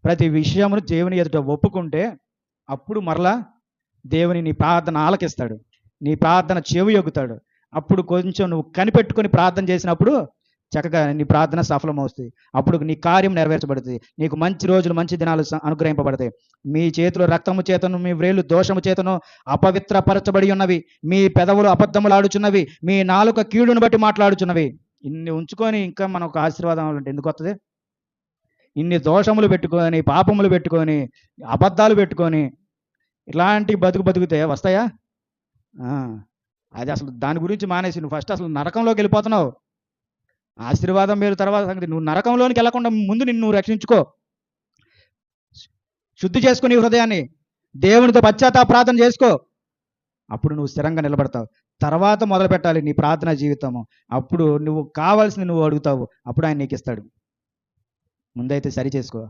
ప్రతి విషయమును దేవుని ఎదుట ఒప్పుకుంటే అప్పుడు మరలా దేవుని నీ ప్రార్థన ఆలకిస్తాడు, నీ ప్రార్థన చెవి యొగ్గుతాడు. అప్పుడు కొంచెం నువ్వు కనిపెట్టుకొని ప్రార్థన చేసినప్పుడు చక్కగా నీ ప్రార్థన సఫలమవుతుంది. అప్పుడు నీ కార్యం నెరవేర్చబడుతుంది. నీకు మంచి రోజులు, మంచి దినాలు అనుగ్రహింపబడతాయి. మీ చేతులు రక్తము చేతను, మీ వ్రేళ్ళు దోషము చేతను అపవిత్రపరచబడి ఉన్నవి. మీ పెదవులు అబద్ధములు ఆడుచున్నవి. మీ నాలుక కీడును బట్టి మాట్లాడుచున్నవి. ఇన్ని ఉంచుకొని ఇంకా మనకు ఆశీర్వాదం అంటే ఎందుకు వస్తుంది? ఇన్ని దోషములు పెట్టుకొని, పాపములు పెట్టుకొని, అబద్ధాలు పెట్టుకొని ఇలాంటి బతికితే వస్తాయా? అది అసలు దాని గురించి మానేసి నువ్వు ఫస్ట్ అసలు నరకంలోకి వెళ్ళిపోతున్నావు. ఆశీర్వాదం మీరు తర్వాత సంగతి. నువ్వు నరకంలోనికి వెళ్ళకుండా ముందు నిన్ను రక్షించుకో. శుద్ధి చేసుకుని హృదయాన్ని దేవునితో పశ్చాత్తాప ప్రార్థన చేసుకో. అప్పుడు నువ్వు స్థిరంగా నిలబడతావు. తర్వాత మొదలు పెట్టాలి నీ ప్రార్థనా జీవితము. అప్పుడు నువ్వు కావాల్సింది నువ్వు అడుగుతావు. అప్పుడు ఆయన నీకు ఇస్తాడు. ముందైతే సరి చేసుకో.